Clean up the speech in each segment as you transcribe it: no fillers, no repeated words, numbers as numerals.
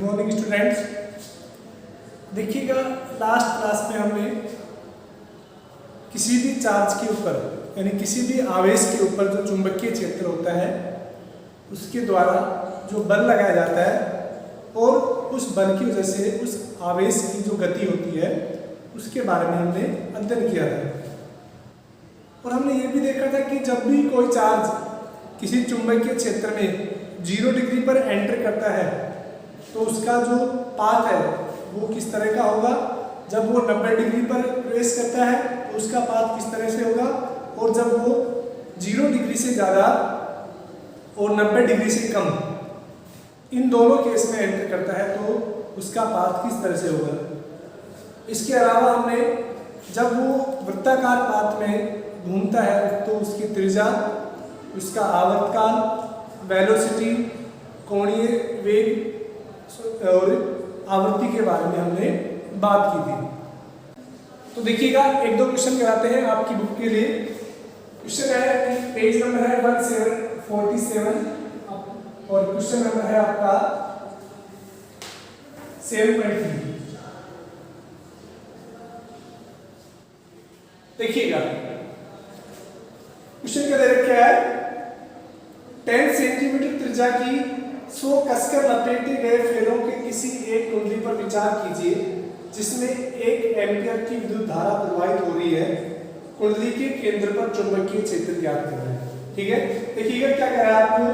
Morning students, देखिएगा last class में हमने किसी भी चार्ज के ऊपर यानी किसी भी आवेश के ऊपर जो चुंबकीय क्षेत्र होता है उसके द्वारा जो बल लगाया जाता है और उस बल की वजह से उस आवेश की जो गति होती है उसके बारे में हमने अध्ययन किया था। और हमने ये भी देखा था कि जब भी कोई चार्ज किसी चुंबकीय क्षेत्र में 0 डिग्री पर एंटर करता है तो उसका जो पाथ है वो किस तरह का होगा। जब वो 90 डिग्री पर प्रवेश करता है तो उसका पाथ किस तरह से होगा, और जब वो 0 डिग्री से ज़्यादा और 90 डिग्री से कम इन दोनों केस में एंटर करता है तो उसका पाथ किस तरह से होगा। इसके अलावा हमने जब वो वृत्ताकार पाथ में घूमता है तो उसकी त्रिज्या, उसका आवर्तकाल, वेलोसिटी, कोणीय वेग और आवृत्ति के बारे में हमने बात की थी। तो देखिएगा एक दो क्वेश्चन कराते हैं आपकी बुक के लिए। क्वेश्चन है कि पेज नंबर है 1747 और क्वेश्चन नंबर है आपका 7.3। देखिएगा क्वेश्चन क्या दे रखा है, 10 सेंटीमीटर त्रिज्या की 100 कसकर लपेटे गए फेरों के किसी एक कुंडली पर विचार कीजिए जिसमें 1 एम्पीयर की विद्युत धारा प्रवाहित हो रही है। कुंडली के केंद्र पर चुंबकीय क्षेत्र ज्ञात करना है। ठीक है, देखिएगा क्या कह रहा है आपको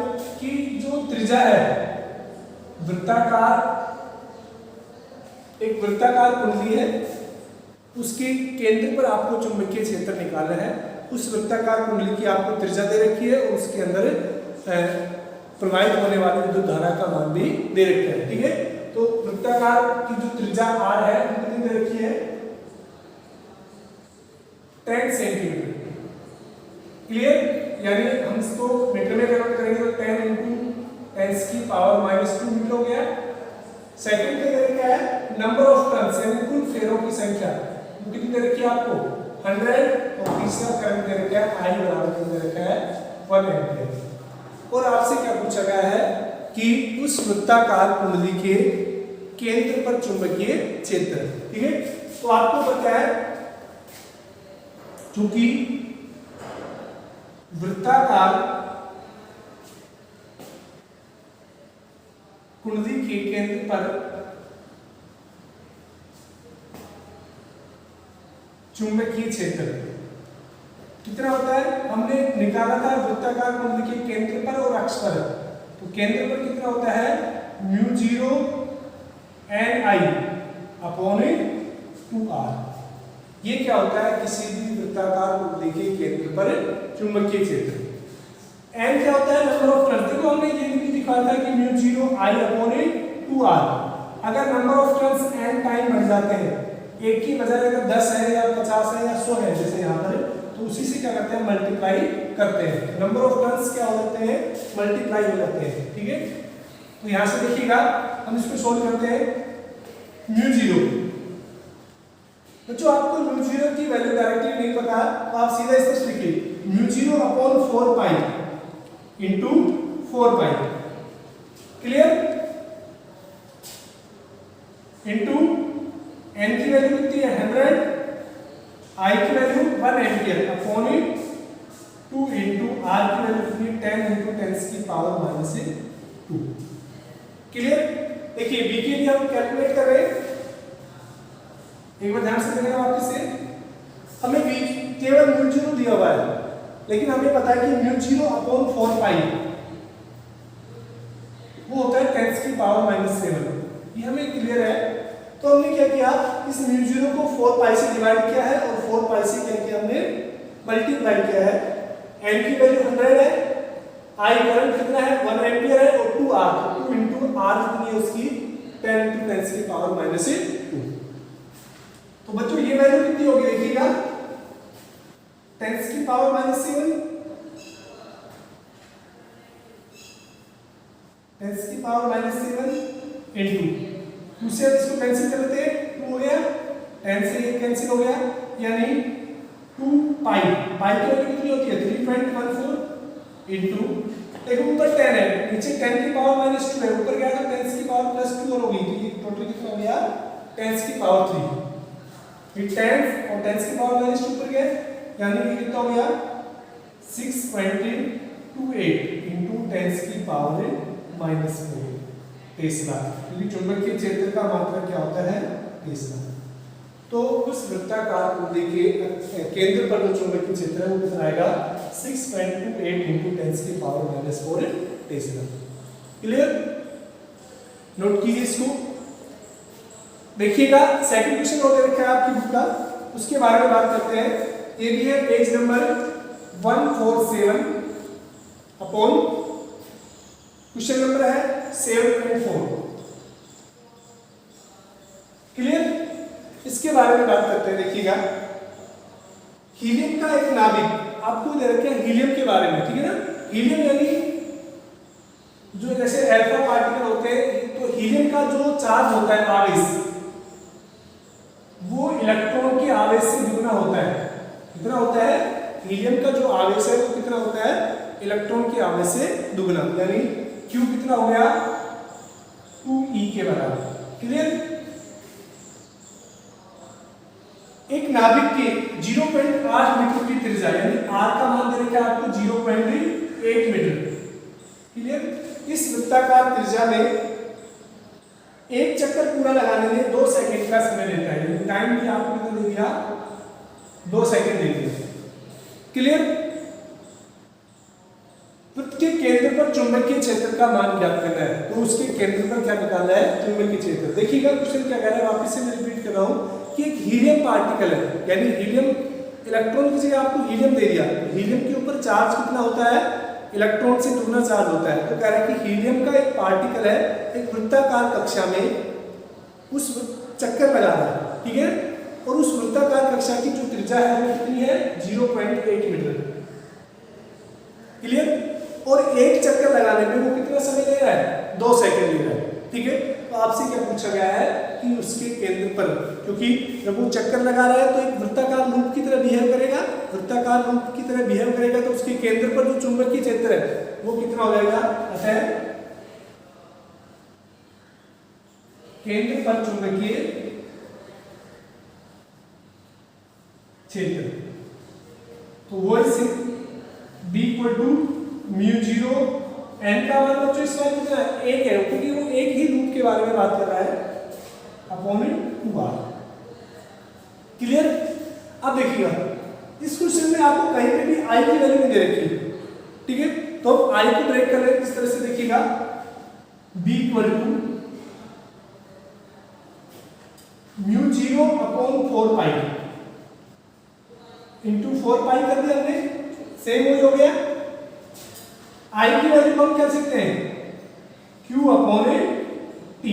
कि जो त्रिज्या है एक वृत्ताकार कुंडली है, उसके केंद्र पर आपको चुंबकीय क्षेत्र निकालना है। उस वृत्ताकार कुंडली की आपको त्रिज्या दे रखी है और उसके अंदर प्रवाहित होने वाली विद्युत धारा का मान भी दे रखा है। ठीक है, तो वृत्ताकार की जो त्रिज्या r है कितनी दे रखी है, 10 सेंटीमीटर। क्लियर, यानी हम इसको मीटर में कन्वर्ट करेंगे तो 10 × 10⁻⁻² मीटर हो गया। सेकंड क्या दे रखा है, नंबर ऑफ टर्न्स यानी कुल फेरों की संख्या वो कितनी दे रखी है आपको 100, और तीसरा करंट दे रखा है I बराबर दे रखा है 1 एम्पीयर। और आपसे क्या पूछा गया है कि उस वृत्ताकार कुंडली के केंद्र पर चुंबकीय क्षेत्र। ठीक है, तो आपको पता है चूंकि वृत्ताकार कुंडली के केंद्र पर चुंबकीय क्षेत्र कितना होता है, हमने निकाला था वृत्ताकार कुंडली के केंद्र पर और अक्ष पर। तो केंद्र पर कितना होता है μ0 Ni/2r। ये क्या होता है, किसी भी वृत्ताकार कुंडली के केंद्र पर चुंबकीय क्षेत्र। n क्या होता है, नंबर ऑफ टर्न्स। देखो हमने ये भी दिखाया था कि μ0 I/2r। अगर number of turns n time बढ़ जाते हैं, एक की बजाय अगर 10 है या 50 है या 100 है जैसे यहाँ पर, तो उसी से क्या करते हैं मल्टीप्लाई करते हैं। नंबर ऑफ टर्न्स क्या हो जाते हैं, मल्टीप्लाई हो जाते हैं। ठीक है, तो यहाँ से देखिएगा हम इसको सोल्व करते हैं। μ0 बच्चों, आपको μ0 की वैल्यू डायरेक्टली नहीं पता तो आप सीधा इस तरह लिखिए μ0/4π × 4π। क्लियर, इनटू n की वैल्यू कितनी है 100, I की वैल्यू 1 एम्पीयर अपॉन 2 × r की वैल्यू कितनी 10 × 10⁻²। क्लियर, देखिए b के लिए हम कैलकुलेट कर रहे हैं। एक बार ध्यान से देखना वापस से, हमें b केवल μ0 दिया हुआ है, लेकिन हमें पता है कि μ0/4π वो होता है 10⁻⁻⁷। ये हमें क्लियर है। तो हमने क्या किया, इस μ0 को 4π से डिवाइड किया है और 4π से क्या किया हमने मल्टीप्लाई किया है। n की वैल्यू 100 है, I करंट कितना है 1 एम्पीयर है और 2r, 2 × r कितनी है उसकी 10 × 10⁻²। तो बच्चों ये वैल्यू कितनी होगी, देखिएगा 10⁻⁷ 10⁻⁷ × 2 से इसको कैंसिल कर लेते हैं, 2 हो गया, 10 से ये कैंसिल हो गया, यानी 2π की वैल्यू कितनी होती है 3.14 इनटू, देखो ऊपर 10 है, नीचे 10⁻⁻² है, ऊपर क्या था 10⁻⁻⁷ पावर प्लस 2 और होगी, तो ये टोटल कितना हो गया 10 की पावर 3। ये 10 और 10 की पावर माइनस 2 पर गए, यानी ये कितना हो गया 6.28 इंटू 10 की पावर माइनस 4 टेस्ला, क्योंकि चुंबकीय क्षेत्र का मात्रा क्या होता है टेस्ला। तो उस वृत्ताकार कुंडी के केंद्र पर जो चुंबकीय क्षेत्र है वो कितना आएगा 6.28 इंटू 10 की power minus 4 Tesla. Clear, note कीजिए इसको। देखिएगा सेकंड क्वेश्चन और दे रखा है आपकी बुक का, उसके बारे में बात करते हैं। ये भी है page number 147 upon question number है 7.4। क्लियर, इसके बारे में बात करते हैं। देखिएगा हीलियम का एक नाभिक आपको दे रखे हैं हीलियम के बारे में, ठीक है ना। हीलियम यानी जो जैसे अल्फा पार्टिकल होते हैं, तो हीलियम का जो चार्ज होता है आवेश, वो इलेक्ट्रॉन के आवेश से दुगना होता है। कितना होता है हीलियम का जो आवेश है वो कितना होता है इलेक्ट्रॉन के आवेश से दुगना, यानी Q कितना हो गया 2E के बराबर। क्लियर, एक नाभिक के 0.8 मीटर की त्रिज्या, यानी R का मान दे रखा है आपको 0.8 मीटर। क्लियर, इस वृत्ताकार त्रिज्या में एक चक्कर पूरा लगाने में 2 सेकंड का समय लेता है, यानी टाइम भी आपको कितना दे दिया 2 सेकंड दे दिया। क्लियर, वृत्त के केंद्र पर चुंबकीय क्षेत्र का मान ज्ञात करना है, तो उसके केंद्र पर क्या निकालना है चुंबकीय क्षेत्र। देखिएगा क्वेश्चन क्या कह रहा है, वापस से मैं रिपीट कर रहा हूं कि एक हीलियम पार्टिकल है, यानी हीलियम इलेक्ट्रॉन की जगह आपको हीलियम दे दिया, हीलियम के ऊपर चार्ज कितना होता है इलेक्ट्रॉन से दुगना चार्ज होता है। तो कह रहा है कि हीलियम का एक पार्टिकल है, एक वृत्ताकार कक्षा में उस चक्कर लगा रहा है, ठीक है, और उस वृत्ताकार कक्षा की जो त्रिज्या है वो कितनी है 0.8 मीटर। क्लियर, और एक चक्कर लगाने में वो कितना समय ले रहा है 2 सेकंड ले रहा है, ठीक है। तो आपसे क्या पूछा गया है कि उसके केंद्र पर, क्योंकि जब वो चक्कर लगा रहा है तो एक वृत्ताकार लूप की तरह बिहेव करेगा, वृत्ताकार लूप की तरह बिहेव करेगा, तो उसके केंद्र पर जो चुंबकीय क्षेत्र है वो कितना हो जाएगा, अतः केंद्र पर चुंबकीय क्षेत्र, तो वो इसे B = μ0 n का मान बच्चों इस बार कितना है 1 है, क्योंकि वो एक ही लूप के बारे में बात कर रहा है, अपॉन 2r। क्लियर, अब देखिएगा इस क्वेश्चन में आपको कहीं पे भी I की वैल्यू नहीं दे रखी है, ठीक है। तो अब I को ब्रेक कर ले इस तरह से, देखिएगा B = μ0 अपॉन 4π इंटू 4π कर दिया हमने, सेम वही हो गया। I की वैल्यू हम कर सकते हैं Q upon T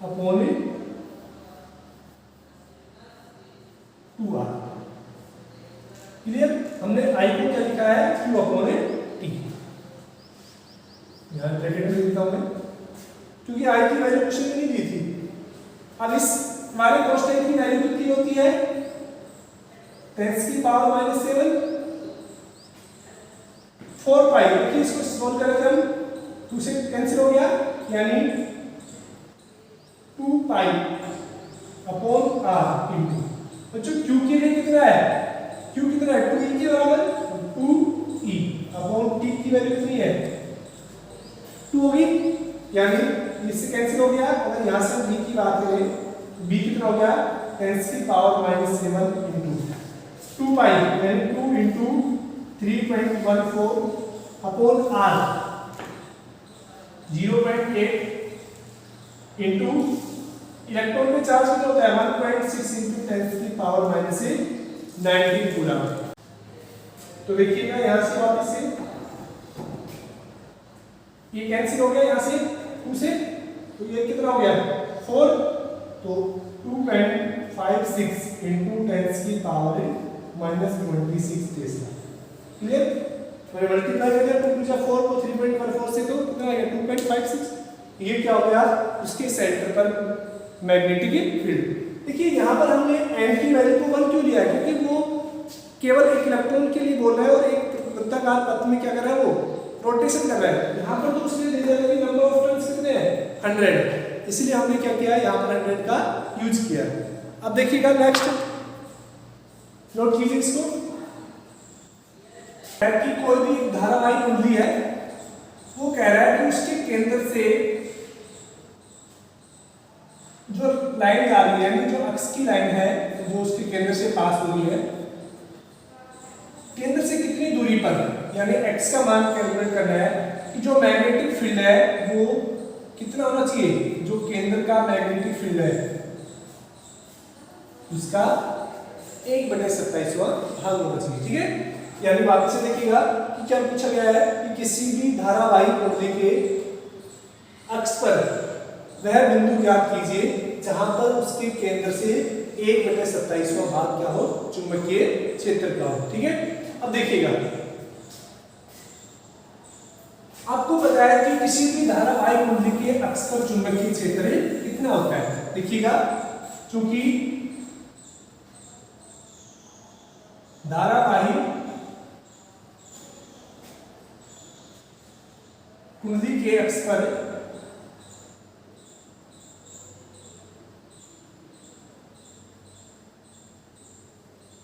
upon 2r। Clear, हमने I को क्या लिखा है Q अपॉन T, यहां ब्रैकेट में लिखता हूं मैं, क्योंकि I की वैल्यू क्वेश्चन में नहीं दी थी। अब इस वाले कांस्टेंट की वैल्यू कितनी होती है 10 की पावर माइनस 7 4π, देखिए इसको सोल्व करें थे हम, 2 से कैंसिल हो गया, यानी 2π अपॉन r इंटू बच्चों Q के लिए कितना है, Q कितना है 2e के बराबर, 2e अपॉन T की वैल्यू कितनी है 2 होगी, यानी इससे कैंसिल हो गया। अगर यहाँ से b की बात करें, b कितना हो गया 10 की पावर माइनस 7 इंटू 2π, यानी 2 into 3.14 upon r 0.8 into electron में चार्ज कितना होता है 1.6 इंटू 10 की पावर माइनस 19 पूरा। तो देखिएगा यहाँ से वापस से ये कैंसिल हो गया, यहाँ से 2 से, तो ये कितना हो गया 4, तो 2.56 इंटू 10 की पावर माइनस 26 टेस्ला। क्लियर, मैंने मल्टीप्लाई कर दिया 2 × 4 को 3.14 से, तो कितना आ गया 2.56। ये क्या हो गया उसके सेंटर पर मैग्नेटिक फील्ड। देखिए यहाँ पर हमने n की वैल्यू को 1 क्यों लिया है, क्योंकि वो केवल एक इलेक्ट्रॉन के लिए बोल रहा है और एक वृत्ताकार पथ में क्या कर रहा है वो रोटेशन कर रहा है। यहाँ पर तो उसने दे दिया कि नंबर ऑफ टर्न्स कितने हैं 100, इसलिए हमने क्या किया, यहाँ पर 100 का यूज किया। अब देखिएगा नेक्स्ट, नोट कीजिए इसको कि कोई भी धारावाही कुंडली है, वो कह रहा है कि उसके केंद्र से जो लाइन जा रही है, यानी जो अक्ष की लाइन है जो उसके केंद्र से पास हो रही है, केंद्र से कितनी दूरी पर, यानी x का मान कैलकुलेट करना है कि जो मैग्नेटिक फील्ड है वो कितना होना चाहिए, जो केंद्र का मैग्नेटिक फील्ड है उसका 1/27 भाग होना चाहिए। ठीक है, यानी वापस से देखिएगा कि क्या पूछा गया है कि किसी भी धारावाही कुंडली के अक्ष पर वह बिंदु ज्ञात कीजिए जहां पर उसके केंद्र से 1/27 भाग क्या हो, चुंबकीय क्षेत्र का हो। ठीक है, अब देखिएगा आपको बताया कि किसी भी धारावाही कुंडली के अक्ष पर चुंबकीय क्षेत्र कितना होता है। देखिएगा, चूंकि धारावाही कुंडली के अक्ष पर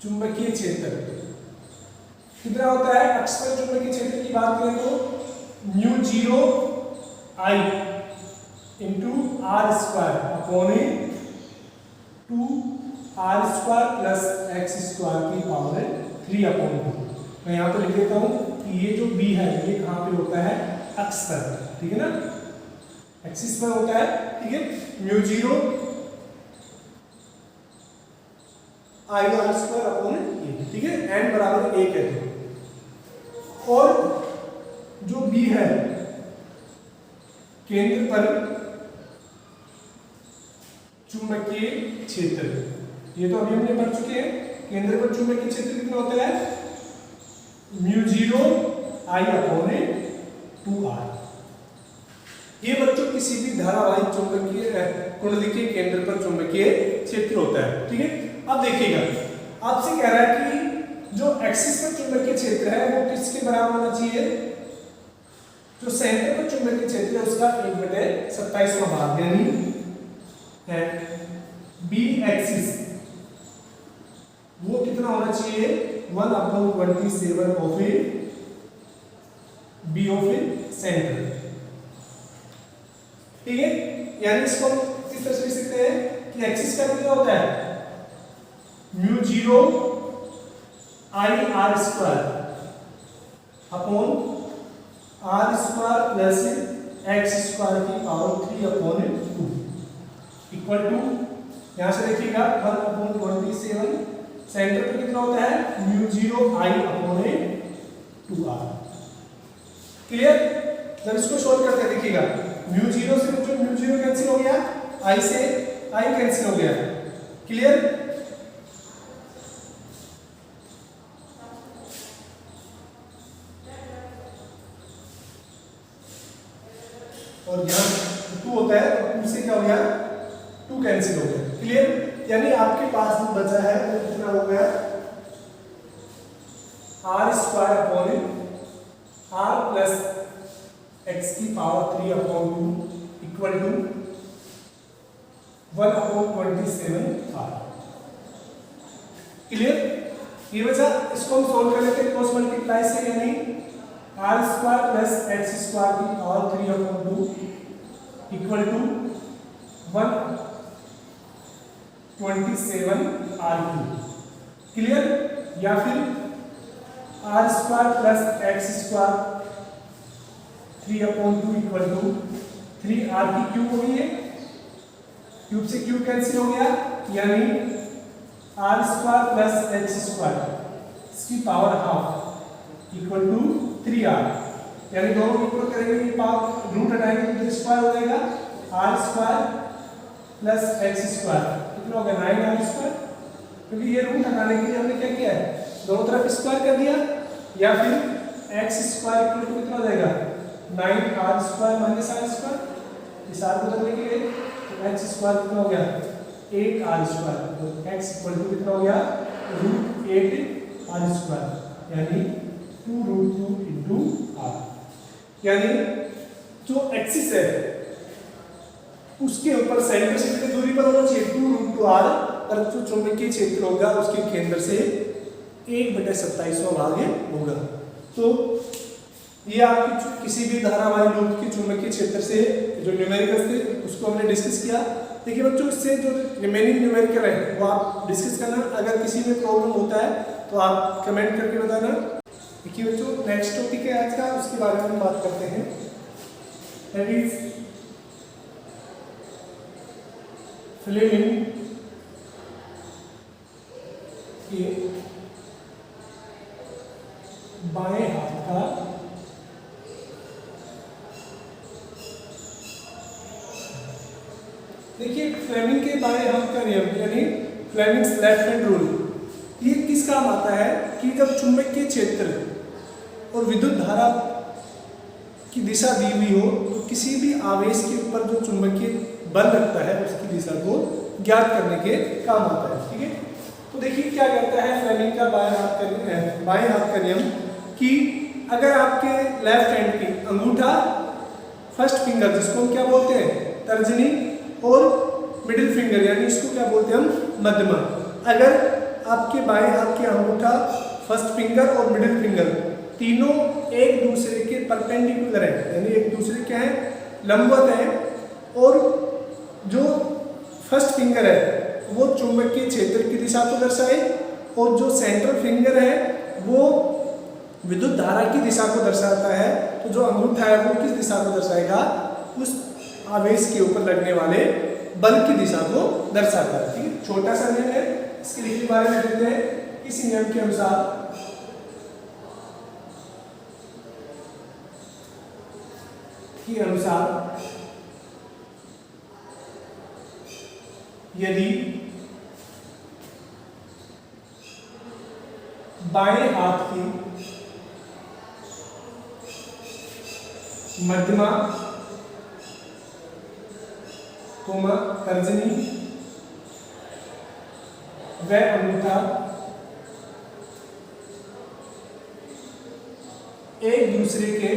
चुंबकीय क्षेत्र कितना होता है, अक्ष पर चुंबकीय क्षेत्र की बात करें तो μ0 I into r² upon 2r² plus x² की पावर 3/2। मैं यहाँ पर लिख देता हूँ कि ये जो b है ये कहाँ पे होता है, अक्ष पर। ठीक है ना, एक्सिस पर होता है। ठीक है, μ0 I/r² अपॉन a। ठीक है, n बराबर 1 है तो, और जो b है केंद्र पर चुंबकीय क्षेत्र, ये तो अभी हमने पढ़ चुके हैं। केंद्र पर चुंबकीय क्षेत्र कितना होता है, μ0 I अपॉन 2r। ये बच्चों किसी भी धारावाही चुंबकीय कुंडली के केंद्र पर चुंबकीय क्षेत्र होता है। ठीक है, अब देखिएगा आपसे कह रहा है कि जो एक्सिस पर चुंबकीय क्षेत्र है वो किसके बराबर होना चाहिए, जो सेंटर पर चुंबकीय क्षेत्र है उसका 1/27 भाग, यानी बी एक्सिस वो कितना होना चाहिए, 1/27 of A B of a centre. ठीक है, यानी इसको इस तरह से लिख सकते हैं कि एक्सिस का कितना होता है, μ0 I/r² upon r² plus x² की पावर 3/2 इक्वल टू, यहां से देखिएगा 1/27 सेंटर पर कितना होता है, μ0 I अपॉन 2r। क्लियर, जब इसको सोल्व करते हैं देखिएगा μ0 से जो μ0 कैंसिल हो गया, I से I कैंसिल हो गया। क्लियर, और यहाँ 2 होता है तो 2 से क्या हो गया, 2 कैंसिल हो गया। क्लियर, यानी आपके पास जो बचा है वो कितना हो गया, r² upon r plus x की power 3/2 equal to 1/27r। Clear, ये बचा, इसको हम सोल्व कर लेते हैं क्रॉस मल्टीप्लाई से, यानी r² प्लस x² की power 3/2 equal to 1/27r3। Clear, या फिर r² plus x² 3/2 equal to 3r की क्यूब हो गई है, क्यूब से क्यूब कैंसिल हो गया, यानी r² प्लस x² इसकी power half equal to 3r, यानी दोनों इक्वल करेंगे, ये पावर रूट हटाएंगे तो स्क्वायर हो जाएगा, r² प्लस x² कितना हो गया, 9r², क्योंकि ये रूट हटाने के लिए हमने क्या किया है, दोनों तरफ स्क्वायर कर दिया, या फिर x² इक्वल टू कितना हो जाएगा, 9r² माइनस r², इस r को बदलने के लिए तो x² कितना हो गया, 8r², तो x इक्वल टू कितना हो गया, √8r², यानी 2√2 × r। यानी जो एक्सिस है उसके ऊपर सेंटर से कितनी दूरी पर होना चाहिए, 2√2r, और जो चुंबकीय क्षेत्र होगा उसके केंद्र से 1/27वां भाग होगा। तो ये आपकी किसी भी धारावाही लूप के चुंबकीय क्षेत्र से जो न्यूमेरिकल्स थे उसको हमने डिस्कस किया। देखिए बच्चों, इससे जो रिमेनिंग न्यूमेरिकल है वो आप डिस्कस करना। अगर किसी में प्रॉब्लम होता है तो आप कमेंट करके बताना। देखिए बच्चों, नेक्स्ट टॉपिक है आज का, उसके बारे में हम बात करते हैं। दैट इज फ्लेमिंग के बाएं हाथ का देखिए फ्लेमिंग के बाएं हाथ का नियम यानी फ्लेमिंग्स लेफ्ट हैंड रूल, ये किस काम आता है कि जब चुंबकीय क्षेत्र और विद्युत धारा की दिशा दी हुई हो तो किसी भी आवेश के ऊपर जो चुंबकीय बल लगता है उसकी दिशा को ज्ञात करने के काम आता है। ठीक है, तो देखिए क्या कहता है फ्लेमिंग का बाएं हाथ का नियम कि अगर आपके लेफ्ट हैंड की अंगूठा, फर्स्ट फिंगर जिसको हम क्या बोलते हैं तर्जनी, और मिडिल फिंगर यानी इसको क्या बोलते हैं हम मध्यमा, अगर आपके बाएं हाथ के अंगूठा, फर्स्ट फिंगर और मिडिल फिंगर तीनों एक दूसरे के परपेंडिकुलर है यानी एक दूसरे के हैं लंबवत है, और जो फर्स्ट फिंगर है वो चुंबकीय क्षेत्र की दिशा को दर्शाए और जो सेंट्रल फिंगर है वो विद्युत धारा की दिशा को दर्शाता है, तो जो अंगूठा है वो किस दिशा को दर्शाएगा, उस आवेश के ऊपर लगने वाले बल की दिशा को दर्शाता है। ठीक है, छोटा सा नियम है, इसके लिखने के बारे में देखते हैं। इस नियम के अनुसार यदि बाएं हाथ की मध्यमा, तर्जनी व अंगूठा एक दूसरे के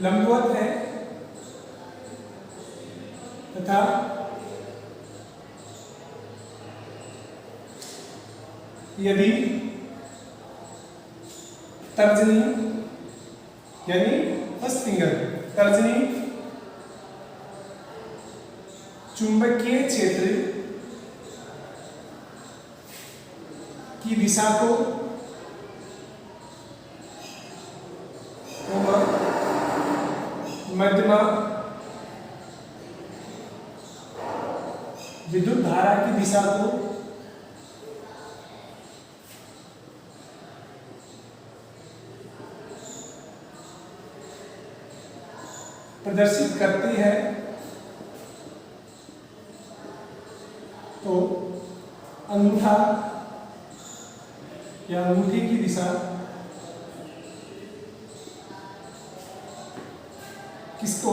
लंबवत है तथा यदि तर्जनी यानी फर्स्ट फिंगर तर्जनी चुंबकीय क्षेत्र की दिशा को मध्यमा विद्युत धारा की दिशा को प्रदर्शित करती है, तो अंगूठा या अंगूठे की दिशा किसको,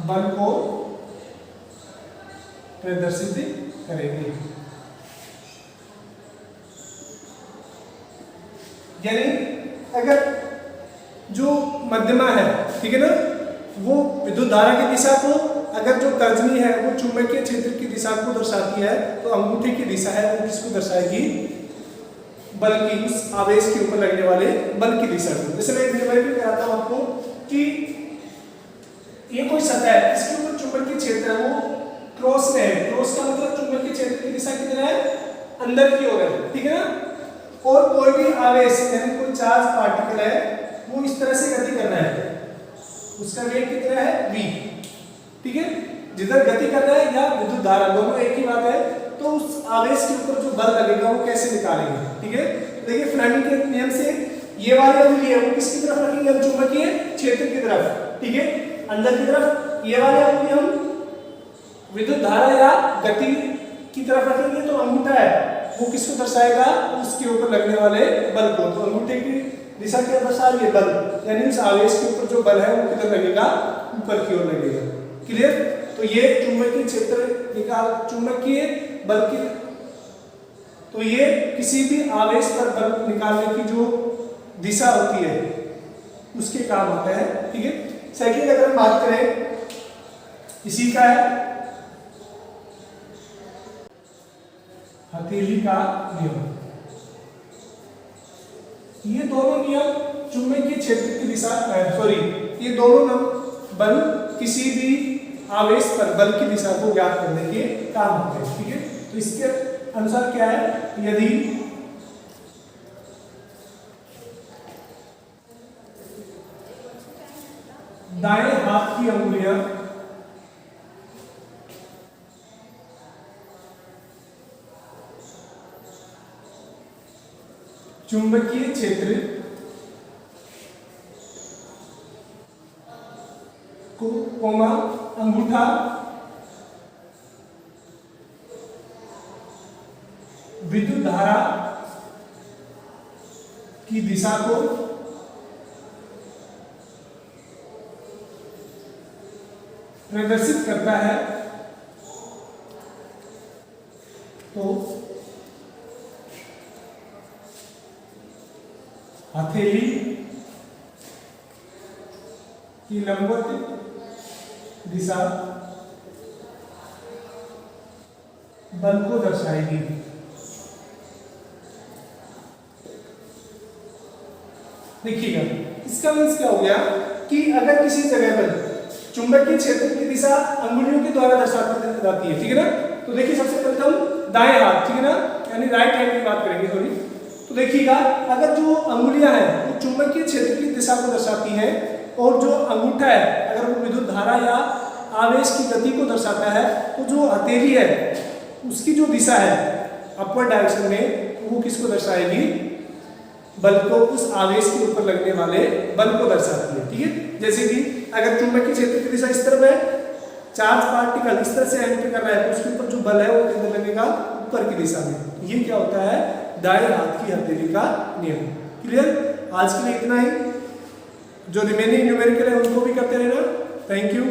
बल को प्रदर्शित करेगी। यानी अगर जो मध्यमा है, ठीक है ना, वो विद्युत धारा की दिशा को, अगर जो तर्जनी है वो चुंबकीय क्षेत्र की दिशा को दर्शाती है, तो अंगूठे की दिशा है वो किसको दर्शाएगी, बल की, उस आवेश के ऊपर लगने वाले बल की दिशा को। जैसे मैं एक न्यूमेरिकल कराता हूं आपको कि ये कोई सतह है, इसके ऊपर चुंबकीय क्षेत्र है वो क्रॉस में है, क्रॉस का मतलब चुंबकीय क्षेत्र की दिशा किधर है, अंदर की ओर है, ठीक है ना, और कोई भी आवेश यानी कोई चार्ज पार्टिकल है वो इस तरह से गति कर रहा है, उसका वेग कितना है v, ठीक है, जिधर गति कर रहा है या विद्युत धारा दोनों एक ही बात है, तो उस आवेश के ऊपर जो बल लगेगा वो कैसे निकालेंगे। ठीक है, देखिए फ्लेमिंग के नियम से ये वाली अंगुली है वो किसकी तरफ रखेंगे, हम चुंबकीय क्षेत्र की तरफ, ठीक है, अंदर की तरफ। ये वाली अंगुली हम विद्युत धारा या गति की तरफ रखेंगे, तो अंगूठा है वो किसको दर्शाएगा, उसके ऊपर लगने वाले बल को। तो अंगूठे की दिशा क्या दर्शा रही है, बल, यानी उस आवेश के ऊपर जो बल है वो किधर लगेगा, ऊपर की ओर लगेगा। क्लियर, तो ये चुंबकीय क्षेत्र निकाल, चुंबकीय बल की, तो ये किसी भी आवेश पर बल निकालने की जो दिशा होती है उसके काम आता है। ठीक है, सेकंड अगर हम बात करें इसी का है हथेली का नियम। ये दोनों नियम चुंबकीय क्षेत्र की दिशा ये दोनों बल किसी भी आवेश पर बल की दिशा को ज्ञात करने के काम आते हैं। ठीक है, तो इसके अनुसार क्या है, यदि दाएं हाथ की अंगुलियां चुंबकीय क्षेत्र को कोमा अंगूठा विद्युत धारा की दिशा को प्रदर्शित करता है, तो हथेली की लंबवत दिशा बल को दर्शाएगी। देखिएगा, इसका मीन्स क्या हो गया कि अगर किसी जगह पर चुंबकीय क्षेत्र की दिशा अंगुलियों के द्वारा दर्शाती जाती है, ठीक है ना, तो देखिए सबसे प्रथम दाएं हाथ, ठीक है ना, यानी राइट हैंड की बात करेंगे थोड़ी। तो देखिएगा, अगर जो अंगुलियां हैं वो चुंबकीय क्षेत्र की दिशा को दर्शाती हैं और जो अंगूठा है अगर वो विद्युत धारा या आवेश की गति को दर्शाता है, तो जो हथेली है उसकी जो दिशा है अपवर्ड डायरेक्शन में, तो वो किसको दर्शाएगी, बल को, उस आवेश के ऊपर लगने वाले बल को दर्शाती है। ठीक है, जैसे कि अगर चुंबकीय क्षेत्र की दिशा इस तरफ है, चार्ज पार्टिकल इस तरह से एंटर कर रहा है, तो उसके ऊपर जो बल है वो किधर लगेगा, ऊपर की दिशा में। ये क्या होता है, दाएं हाथ की हथेली का नियम। क्लियर, आज के लिए इतना ही। जो रिमेनिंग न्यूमेरिकल है उनको भी करते रहना। Thank you.